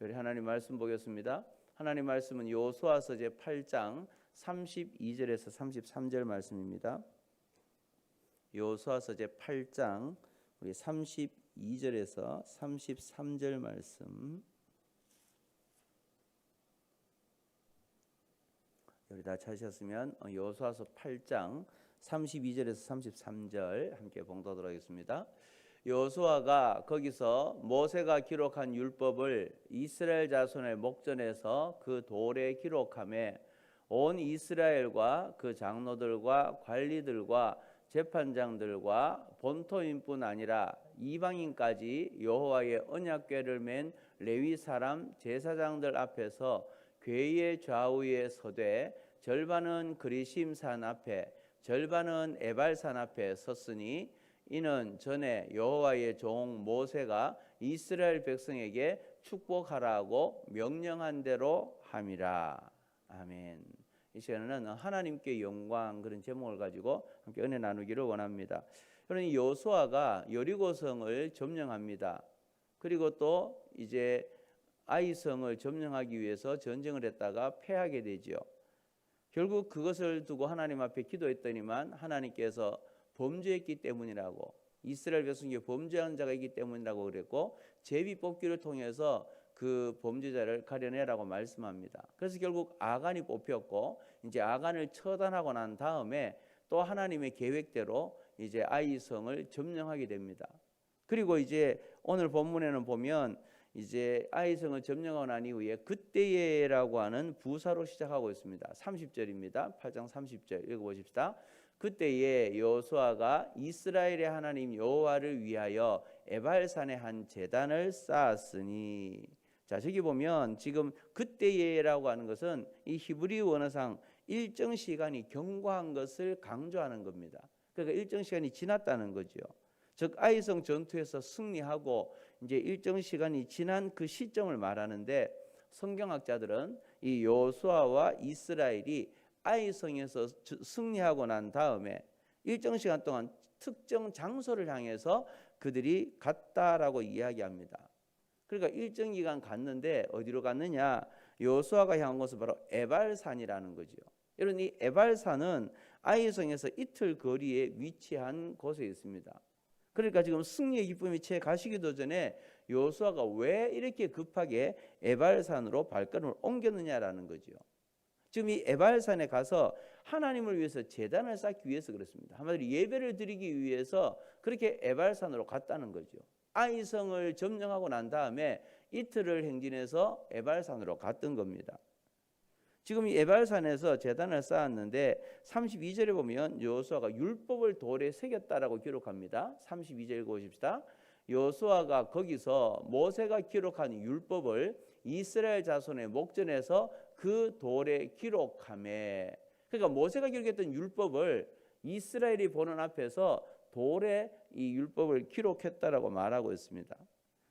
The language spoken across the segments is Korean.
우리 하나님 말씀 보겠습니다. 하나님 말씀은 여호수아서 제 8장 32절에서 33절 말씀입니다. 여호수아서 제 8장 우리 32절에서 33절 말씀. 우리 다 찾으셨으면 여호수아서 8장 32절에서 33절 함께 봉독하도록 하겠습니다. 여호수아가 거기서 모세가 기록한 율법을 이스라엘 자손의 목전에서 그 돌에 기록하며 온 이스라엘과 그 장로들과 관리들과 재판장들과 본토인뿐 아니라 이방인까지 여호와의 언약궤를 맨 레위 사람 제사장들 앞에서 궤의 좌우에 서되 절반은 그리심산 앞에 절반은 에발산 앞에 섰으니 이는 전에 여호와의 종 모세가 이스라엘 백성에게 축복하라고 명령한 대로 함이라. 아멘. 이 시간에는 하나님께 영광 그런 제목을 가지고 함께 은혜 나누기를 원합니다. 그러니 여호수아가 여리고성을 점령합니다. 그리고 또 이제 아이성을 점령하기 위해서 전쟁을 했다가 패하게 되죠. 결국 그것을 두고 하나님 앞에 기도했더니만 하나님께서 범죄했기 때문이라고, 이스라엘 백성에게 범죄한 자가 있기 때문이라고 그랬고 제비 뽑기를 통해서 그 범죄자를 가려내라고 말씀합니다. 그래서 결국 아간이 뽑혔고 이제 아간을 처단하고 난 다음에 또 하나님의 계획대로 이제 아이성을 점령하게 됩니다. 그리고 이제 오늘 본문에는 보면 이제 아이성을 점령하고 난 이후에 그때에라고 하는 부사로 시작하고 있습니다. 30절입니다. 8장 30절 읽어보십시다. 그때에 여호수아가 이스라엘의 하나님 여호와를 위하여 에발산에 한 제단을 쌓았으니, 자 저기 보면 지금 그때에라고 하는 것은 이 히브리 원어상 일정 시간이 경과한 것을 강조하는 겁니다. 그러니까 일정 시간이 지났다는 거죠. 즉 아이성 전투에서 승리하고 이제 일정 시간이 지난 그 시점을 말하는데, 성경학자들은 이 여호수아와 이스라엘이 아이성에서 승리하고 난 다음에 일정 시간 동안 특정 장소를 향해서 그들이 갔다라고 이야기합니다. 그러니까 일정 기간 갔는데 어디로 갔느냐? 여호수아가 향한 곳은 바로 에발산이라는 거죠. 여러분, 이 에발산은 아이성에서 이틀 거리에 위치한 곳에 있습니다. 그러니까 지금 승리의 기쁨이 채 가시기도 전에 여호수아가 왜 이렇게 급하게 에발산으로 발걸음을 옮겼느냐라는 거죠. 지금 이 에발산에 가서 하나님을 위해서 제단을 쌓기 위해서 그렇습니다. 한마디로 예배를 드리기 위해서 그렇게 에발산으로 갔다는 거죠. 아이성을 점령하고 난 다음에 이틀을 행진해서 에발산으로 갔던 겁니다. 지금 이 에발산에서 제단을 쌓았는데 32절에 보면 여호수아가 율법을 돌에 새겼다라고 기록합니다. 32절 읽어보십시다. 여호수아가 거기서 모세가 기록한 율법을 이스라엘 자손의 목전에서 그 돌에 기록하매, 그러니까 모세가 기록했던 율법을 이스라엘이 보는 앞에서 돌에 이 율법을 기록했다라고 말하고 있습니다.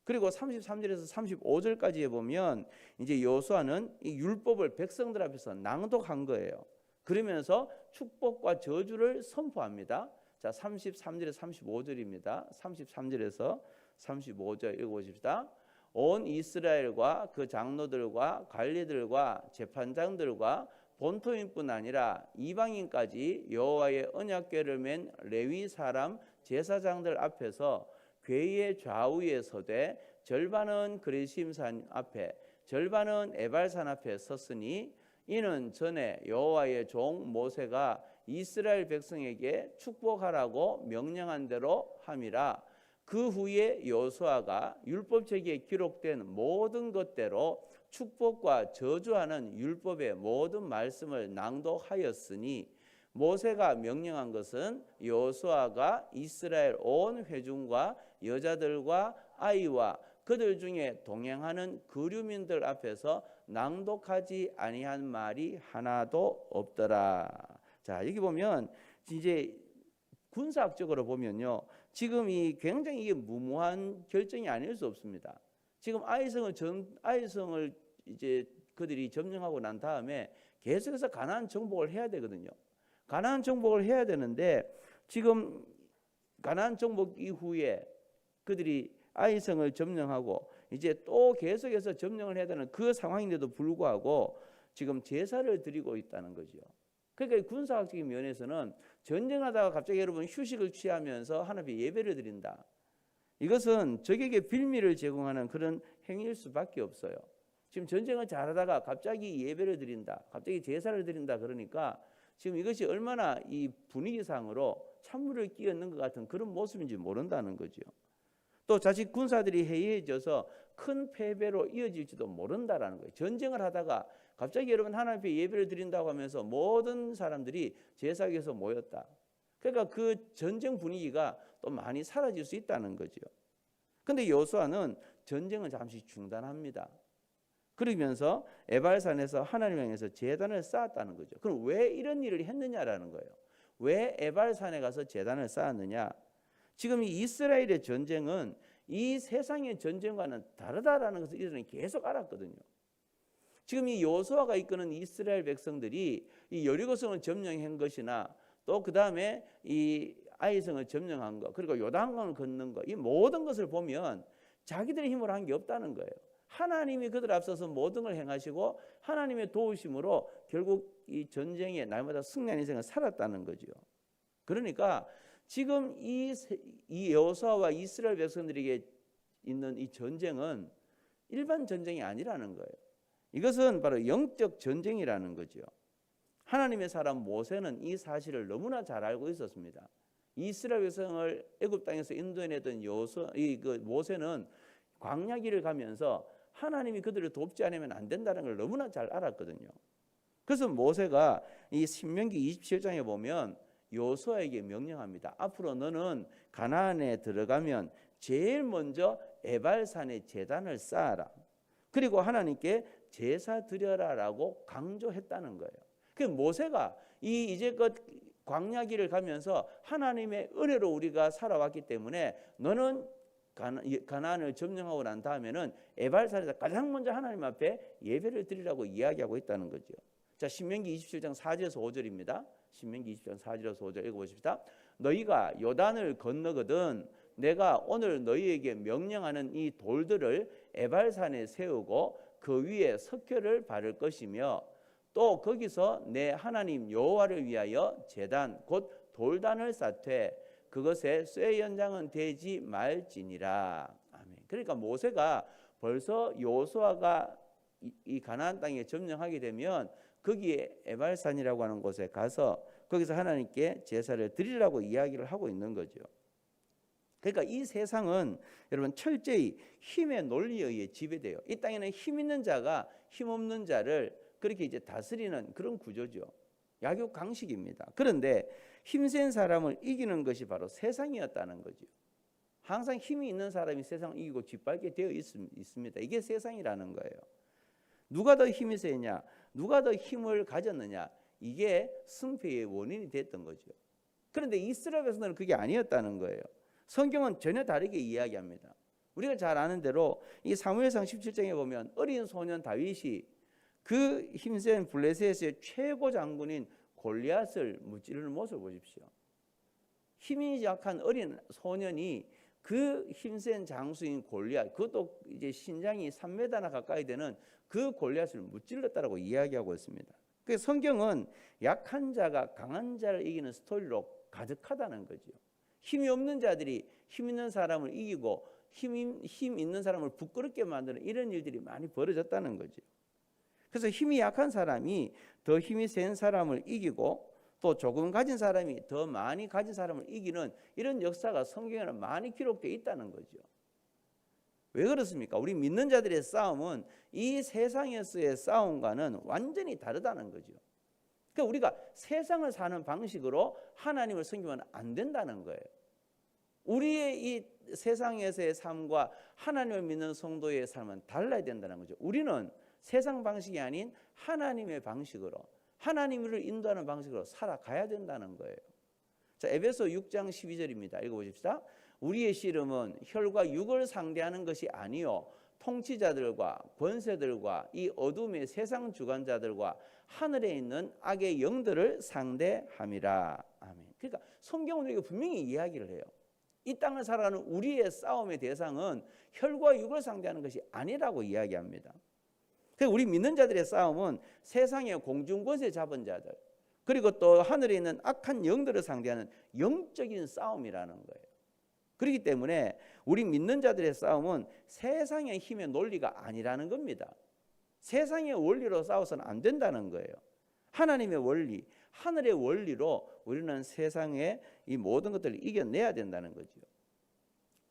그리고 33절에서 35절까지에 보면 이제 여호수아는 이 율법을 백성들 앞에서 낭독한 거예요. 그러면서 축복과 저주를 선포합니다. 자, 33절에서 35절입니다. 33절에서 35절 읽어보십시다. 온 이스라엘과 그 장로들과 관리들과 재판장들과 본토인뿐 아니라 이방인까지 여호와의 언약궤를 맨 레위 사람 제사장들 앞에서 궤의 좌우에 서되 절반은 그리심산 앞에 절반은 에발산 앞에 섰으니 이는 전에 여호와의 종 모세가 이스라엘 백성에게 축복하라고 명령한 대로 함이라. 그 후에 여호수아가 율법책에 기록된 모든 것대로 축복과 저주하는 율법의 모든 말씀을 낭독하였으니, 모세가 명령한 것은 여호수아가 이스라엘 온 회중과 여자들과 아이와 그들 중에 동행하는 거류민들 앞에서 낭독하지 아니한 말이 하나도 없더라. 자, 여기 보면 이제 군사학적으로 보면요, 지금 이 굉장히 이게 무모한 결정이 아닐 수 없습니다. 지금 아이성을 이제 그들이 점령하고 난 다음에 계속해서 가나안 정복을 해야 되거든요. 가나안 정복을 해야 되는데 지금 가나안 정복 이후에 그들이 아이성을 점령하고 이제 또 계속해서 점령을 해야 되는 그 상황인데도 불구하고 지금 제사를 드리고 있다는 거죠. 그러니까 군사학적인 면에서는 전쟁하다가 갑자기 여러분 휴식을 취하면서 하나님께 예배를 드린다. 이것은 적에게 빌미를 제공하는 그런 행위일 수밖에 없어요. 지금 전쟁을 잘하다가 갑자기 예배를 드린다, 갑자기 제사를 드린다 그러니까 지금 이것이 얼마나 이 분위기상으로 찬물을 끼얹는 것 같은 그런 모습인지 모른다는 거죠. 또 자칫 군사들이 해이해져서 큰 패배로 이어질지도 모른다라는 거예요. 전쟁을 하다가 갑자기 여러분 하나님 앞에 예배를 드린다고 하면서 모든 사람들이 제사기에서 모였다. 그러니까 그 전쟁 분위기가 또 많이 사라질 수 있다는 거죠. 그런데 여호수아는 전쟁을 잠시 중단합니다. 그러면서 에발산에서 하나님을 향해서 제단을 쌓았다는 거죠. 그럼 왜 이런 일을 했느냐라는 거예요. 왜 에발산에 가서 제단을 쌓았느냐? 지금 이 이스라엘의 전쟁은 이 세상의 전쟁과는 다르다라는 것을 이들은 계속 알았거든요. 지금 이 여호수아가 이끄는 이스라엘 백성들이 이 여리고성을 점령한 것이나 또 그 다음에 이 아이성을 점령한 것, 그리고 요단강을 건넌 것, 이 모든 것을 보면 자기들의 힘으로 한 게 없다는 거예요. 하나님이 그들 앞서서 모든 걸 행하시고 하나님의 도우심으로 결국 이 전쟁에 날마다 승리한 인생을 살았다는 거죠. 그러니까 지금 이 여호수아와 이스라엘 백성들에게 있는 이 전쟁은 일반 전쟁이 아니라는 거예요. 이것은 바로 영적 전쟁이라는 거죠. 하나님의 사람 모세는 이 사실을 너무나 잘 알고 있었습니다. 이스라엘 백성을 애굽 땅에서 인도해내던 모세는 광야길을 가면서 하나님이 그들을 돕지 않으면 안 된다는 걸 너무나 잘 알았거든요. 그래서 모세가 이 신명기 27장에 보면 여호수아에게 명령합니다. 앞으로 너는 가나안에 들어가면 제일 먼저 에발산에 제단을 쌓아라. 그리고 하나님께 제사 드려라라고 강조했다는 거예요. 그 모세가 이제껏 광야길을 가면서 하나님의 은혜로 우리가 살아왔기 때문에 너는 가나안을 점령하고 난 다음에는 에발산에서 가장 먼저 하나님 앞에 예배를 드리라고 이야기하고 있다는 거죠. 자, 신명기 27장 4절에서 5절입니다. 신명기 27장 4절에서 5절 읽어보십시다. 너희가 요단을 건너거든 내가 오늘 너희에게 명령하는 이 돌들을 에발산에 세우고 그 위에 석회를 바를 것이며 또 거기서 내 하나님 여호와를 위하여 제단 곧 돌단을 쌓되 그것에 쇠 연장은 되지 말지니라. 아멘. 그러니까 모세가 벌써 여호수아가 이 가나안 땅에 점령하게 되면 거기에 에발산이라고 하는 곳에 가서 거기서 하나님께 제사를 드리라고 이야기를 하고 있는 거죠. 그러니까 이 세상은 여러분 철저히 힘의 논리에 의해 지배돼요. 이 땅에는 힘 있는 자가 힘 없는 자를 그렇게 이제 다스리는 그런 구조죠. 약육 강식입니다. 그런데 힘센 사람을 이기는 것이 바로 세상이었다는 거죠. 항상 힘이 있는 사람이 세상을 이기고 짓밟게 되어 있습니다. 이게 세상이라는 거예요. 누가 더 힘이 세냐, 누가 더 힘을 가졌느냐, 이게 승패의 원인이 됐던 거죠. 그런데 이스라엘 백성들은 그게 아니었다는 거예요. 성경은 전혀 다르게 이야기합니다. 우리가 잘 아는 대로 이 사무엘상 17장에 보면 어린 소년 다윗이 그 힘센 블레셋의 최고 장군인 골리앗을 무찌르는 모습을 보십시오. 힘이 약한 어린 소년이 그 힘센 장수인 골리앗, 그것도 이제 신장이 3m나 가까이 되는 그 골리앗을 무찔렀다라고 이야기하고 있습니다. 그래서 성경은 약한 자가 강한 자를 이기는 스토리로 가득하다는 거죠. 힘이 없는 자들이 힘 있는 사람을 이기고 힘 있는 사람을 부끄럽게 만드는 이런 일들이 많이 벌어졌다는 거죠. 그래서 힘이 약한 사람이 더 힘이 센 사람을 이기고 또 조금 가진 사람이 더 많이 가진 사람을 이기는 이런 역사가 성경에는 많이 기록되어 있다는 거죠. 왜 그렇습니까? 우리 믿는 자들의 싸움은 이 세상에서의 싸움과는 완전히 다르다는 거죠. 그러니까 우리가 세상을 사는 방식으로 하나님을 섬기면 안 된다는 거예요. 우리의 이 세상에서의 삶과 하나님을 믿는 성도의 삶은 달라야 된다는 거죠. 우리는 세상 방식이 아닌 하나님의 방식으로, 하나님을 인도하는 방식으로 살아가야 된다는 거예요. 자, 에베소 6장 12절입니다. 읽어보십시다. 우리의 씨름은 혈과 육을 상대하는 것이 아니요 통치자들과 권세들과 이 어둠의 세상 주관자들과 하늘에 있는 악의 영들을 상대함이라. 아멘. 그러니까 성경은 이거 분명히 이야기를 해요. 이 땅을 살아가는 우리의 싸움의 대상은 혈과 육을 상대하는 것이 아니라고 이야기합니다. 그래서 우리 믿는 자들의 싸움은 세상의 공중권세 잡은 자들, 그리고 또 하늘에 있는 악한 영들을 상대하는 영적인 싸움이라는 거예요. 그렇기 때문에 우리 믿는 자들의 싸움은 세상의 힘의 논리가 아니라는 겁니다. 세상의 원리로 싸워서는 안 된다는 거예요. 하나님의 원리, 하늘의 원리로 우리는 세상의 이 모든 것들을 이겨내야 된다는 거죠.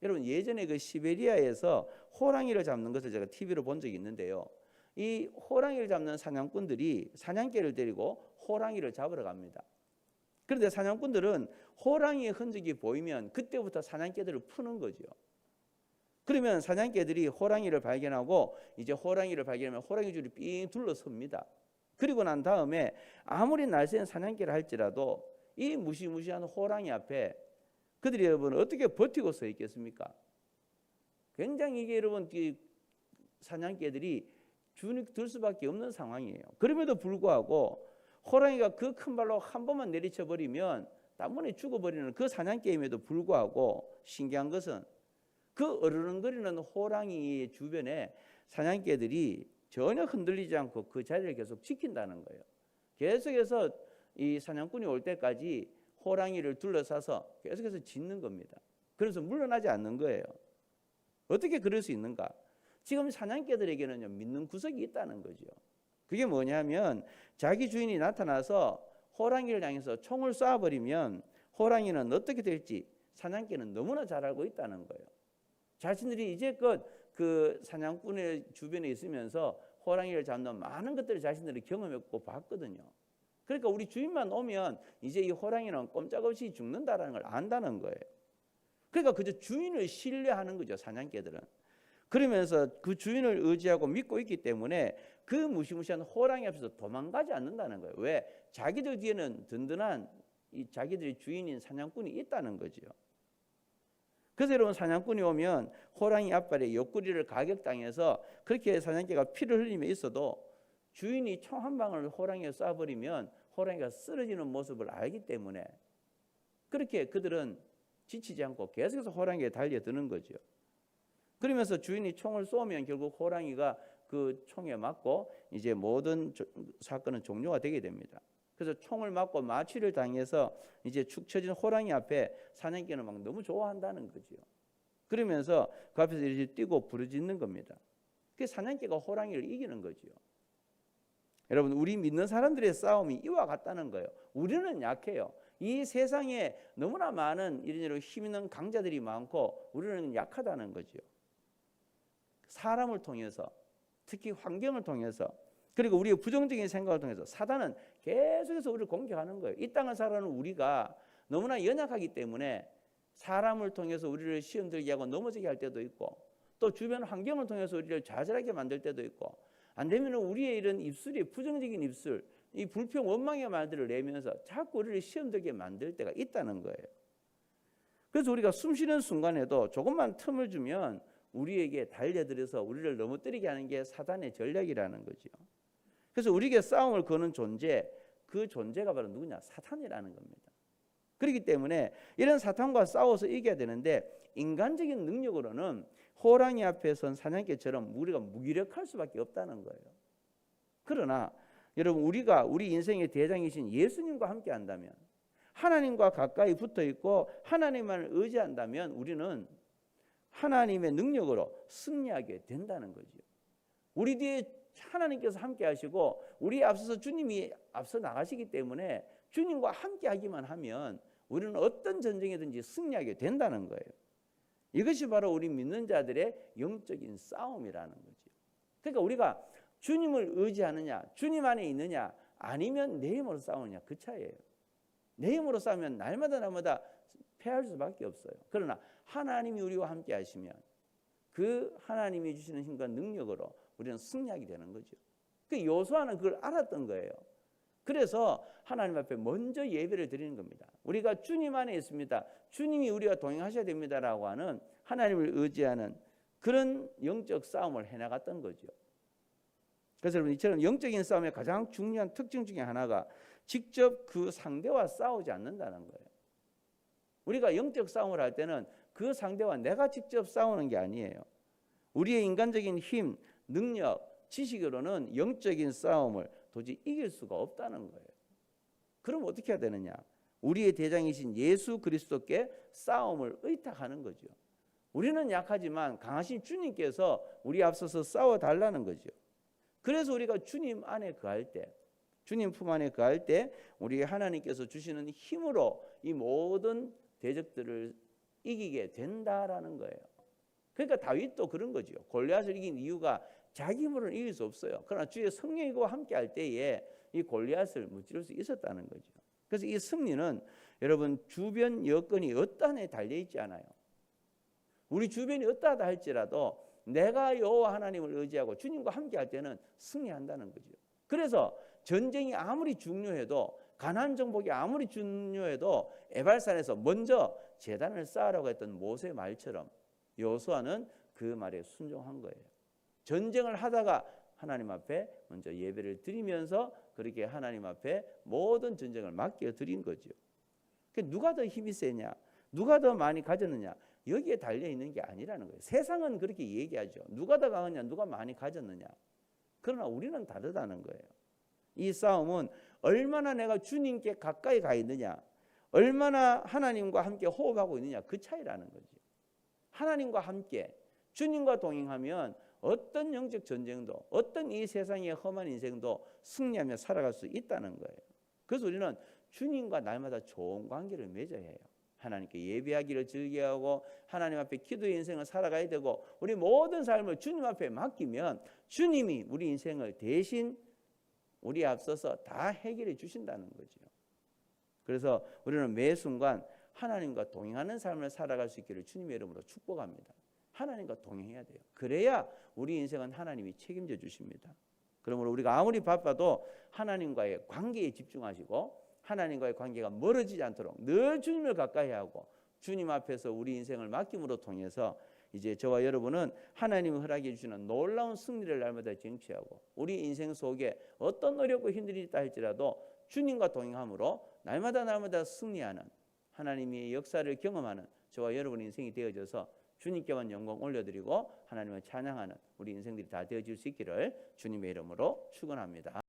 여러분, 예전에 그 시베리아에서 호랑이를 잡는 것을 제가 TV로 본 적이 있는데요. 이 호랑이를 잡는 사냥꾼들이 사냥개를 데리고 호랑이를 잡으러 갑니다. 그런데 사냥꾼들은 호랑이의 흔적이 보이면 그때부터 사냥개들을 푸는 거죠. 그러면 사냥개들이 호랑이를 발견하고 이제 호랑이를 발견하면 호랑이 줄이 삥 둘러섭니다. 그리고 난 다음에 아무리 날쌘 사냥개를 할지라도 이 무시무시한 호랑이 앞에 그들이 여러분 어떻게 버티고 서 있겠습니까? 굉장히 이게 여러분 사냥개들이 주눅 들 수밖에 없는 상황이에요. 그럼에도 불구하고 호랑이가 그 큰 발로 한 번만 내리쳐 버리면 단번에 죽어버리는 그 사냥개임에도 불구하고 신기한 것은 그 어르렁거리는 호랑이 주변에 사냥개들이 전혀 흔들리지 않고 그 자리를 계속 지킨다는 거예요. 계속해서 이 사냥꾼이 올 때까지 호랑이를 둘러싸서 계속해서 짖는 겁니다. 그래서 물러나지 않는 거예요. 어떻게 그럴 수 있는가? 지금 사냥개들에게는요, 믿는 구석이 있다는 거죠. 그게 뭐냐면 자기 주인이 나타나서 호랑이를 향해서 총을 쏴버리면 호랑이는 어떻게 될지 사냥개는 너무나 잘 알고 있다는 거예요. 자신들이 이제껏 그 사냥꾼의 주변에 있으면서 호랑이를 잡는 많은 것들을 자신들이 경험했고 봤거든요. 그러니까 우리 주인만 오면 이제 이 호랑이는 꼼짝없이 죽는다는 걸 안다는 거예요. 그러니까 그저 주인을 신뢰하는 거죠, 사냥개들은. 그러면서 그 주인을 의지하고 믿고 있기 때문에 그 무시무시한 호랑이 앞에서 도망가지 않는다는 거예요. 왜? 자기들 뒤에는 든든한 이 자기들의 주인인 사냥꾼이 있다는 거죠. 그래서 여러분, 사냥꾼이 오면 호랑이 앞발에 옆구리를 가격당해서 그렇게 사냥개가 피를 흘리며 있어도 주인이 총 한 방을 호랑이에 쏴버리면 호랑이가 쓰러지는 모습을 알기 때문에 그렇게 그들은 지치지 않고 계속해서 호랑이에 달려드는 거죠. 그러면서 주인이 총을 쏘면 결국 호랑이가 그 총에 맞고 이제 모든 사건은 종료가 되게 됩니다. 그래서 총을 맞고 마취를 당해서 이제 축 처진 호랑이 앞에 사냥개는 막 너무 좋아한다는 거죠. 그러면서 그 앞에서 이렇게 뛰고 부르짖는 겁니다. 그 사냥개가 호랑이를 이기는 거죠. 여러분, 우리 믿는 사람들의 싸움이 이와 같다는 거예요. 우리는 약해요. 이 세상에 너무나 많은 이런 힘 있는 강자들이 많고 우리는 약하다는 거죠. 사람을 통해서, 특히 환경을 통해서, 그리고 우리의 부정적인 생각을 통해서 사단은 계속해서 우리를 공격하는 거예요. 이 땅을 살아가는 우리가 너무나 연약하기 때문에 사람을 통해서 우리를 시험 들게 하고 넘어지게 할 때도 있고, 또 주변 환경을 통해서 우리를 좌절하게 만들 때도 있고, 안 되면 우리의 이런 입술이 부정적인 입술, 이 불평 원망의 말들을 내면서 자꾸 우리를 시험 들게 만들 때가 있다는 거예요. 그래서 우리가 숨 쉬는 순간에도 조금만 틈을 주면 우리에게 달려들어서 우리를 넘어뜨리게 하는 게 사단의 전략이라는 거죠. 그래서 우리에게 싸움을 거는 존재, 그 존재가 바로 누구냐? 사탄이라는 겁니다. 그렇기 때문에 이런 사탄과 싸워서 이겨야 되는데 인간적인 능력으로는 호랑이 앞에 선 사냥개처럼 우리가 무기력할 수밖에 없다는 거예요. 그러나 여러분, 우리가 우리 인생의 대장이신 예수님과 함께 한다면, 하나님과 가까이 붙어 있고 하나님만을 의지한다면 우리는 하나님의 능력으로 승리하게 된다는 거죠. 우리 뒤에 하나님께서 함께 하시고 우리 앞서서 주님이 앞서 나가시기 때문에 주님과 함께 하기만 하면 우리는 어떤 전쟁이든지 승리하게 된다는 거예요. 이것이 바로 우리 믿는 자들의 영적인 싸움이라는 거죠. 그러니까 우리가 주님을 의지하느냐, 주님 안에 있느냐, 아니면 내 힘으로 싸우느냐, 그 차이예요. 내 힘으로 싸우면 날마다 패할 수밖에 없어요. 그러나 하나님이 우리와 함께 하시면 그 하나님이 주시는 힘과 능력으로 우리는 승리하게 되는 거죠. 그 여호수아는 그걸 알았던 거예요. 그래서 하나님 앞에 먼저 예배를 드리는 겁니다. 우리가 주님 안에 있습니다. 주님이 우리와 동행하셔야 됩니다라고 하는 하나님을 의지하는 그런 영적 싸움을 해나갔던 거죠. 그래서 여러분, 이처럼 영적인 싸움의 가장 중요한 특징 중에 하나가 직접 그 상대와 싸우지 않는다는 거예요. 우리가 영적 싸움을 할 때는 그 상대와 내가 직접 싸우는 게 아니에요. 우리의 인간적인 힘, 능력, 지식으로는 영적인 싸움을 도저히 이길 수가 없다는 거예요. 그럼 어떻게 해야 되느냐? 우리의 대장이신 예수 그리스도께 싸움을 의탁하는 거죠. 우리는 약하지만 강하신 주님께서 우리 앞서서 싸워달라는 거죠. 그래서 우리가 주님 안에 거할 때, 주님 품 안에 거할 때 우리 하나님께서 주시는 힘으로 이 모든 대적들을 이기게 된다라는 거예요. 그러니까 다윗도 그런 거죠. 골리앗을 이긴 이유가 자기 힘으로는 이길 수 없어요. 그러나 주의 성령과 함께 할 때에 이 골리앗을 무찌를 수 있었다는 거죠. 그래서 이 승리는 여러분 주변 여건이 어떠한에 달려 있지 않아요. 우리 주변이 어떠하다 할지라도 내가 여호와 하나님을 의지하고 주님과 함께 할 때는 승리한다는 거죠. 그래서 전쟁이 아무리 중요해도, 가나안 정복이 아무리 중요해도 에발산에서 먼저 제단을 쌓으라고 했던 모세의 말처럼 여호수아는 그 말에 순종한 거예요. 전쟁을 하다가 하나님 앞에 먼저 예배를 드리면서 그렇게 하나님 앞에 모든 전쟁을 맡겨 드린 거죠. 누가 더 힘이 세냐, 누가 더 많이 가졌느냐, 여기에 달려 있는 게 아니라는 거예요. 세상은 그렇게 얘기하죠. 누가 더 강하냐, 누가 많이 가졌느냐. 그러나 우리는 다르다는 거예요. 이 싸움은 얼마나 내가 주님께 가까이 가 있느냐, 얼마나 하나님과 함께 호흡하고 있느냐, 그 차이라는 거죠. 하나님과 함께 주님과 동행하면 어떤 영적 전쟁도, 어떤 이 세상의 험한 인생도 승리하며 살아갈 수 있다는 거예요. 그래서 우리는 주님과 날마다 좋은 관계를 맺어야 해요. 하나님께 예배하기를 즐겨하고 하나님 앞에 기도의 인생을 살아가야 되고, 우리 모든 삶을 주님 앞에 맡기면 주님이 우리 인생을 대신 우리 앞서서 다 해결해 주신다는 거죠. 그래서 우리는 매 순간 하나님과 동행하는 삶을 살아갈 수 있기를 주님의 이름으로 축복합니다. 하나님과 동행해야 돼요. 그래야 우리 인생은 하나님이 책임져 주십니다. 그러므로 우리가 아무리 바빠도 하나님과의 관계에 집중하시고 하나님과의 관계가 멀어지지 않도록 늘 주님을 가까이 하고 주님 앞에서 우리 인생을 맡김으로 통해서 이제 저와 여러분은 하나님이 허락해 주시는 놀라운 승리를 날마다 쟁취하고 우리 인생 속에 어떤 어렵고 힘든 일이 있다 할지라도 주님과 동행함으로 날마다 승리하는 하나님의 역사를 경험하는 저와 여러분의 인생이 되어져서 주님께만 영광 올려드리고 하나님을 찬양하는 우리 인생들이 다 되어질 수 있기를 주님의 이름으로 축원합니다.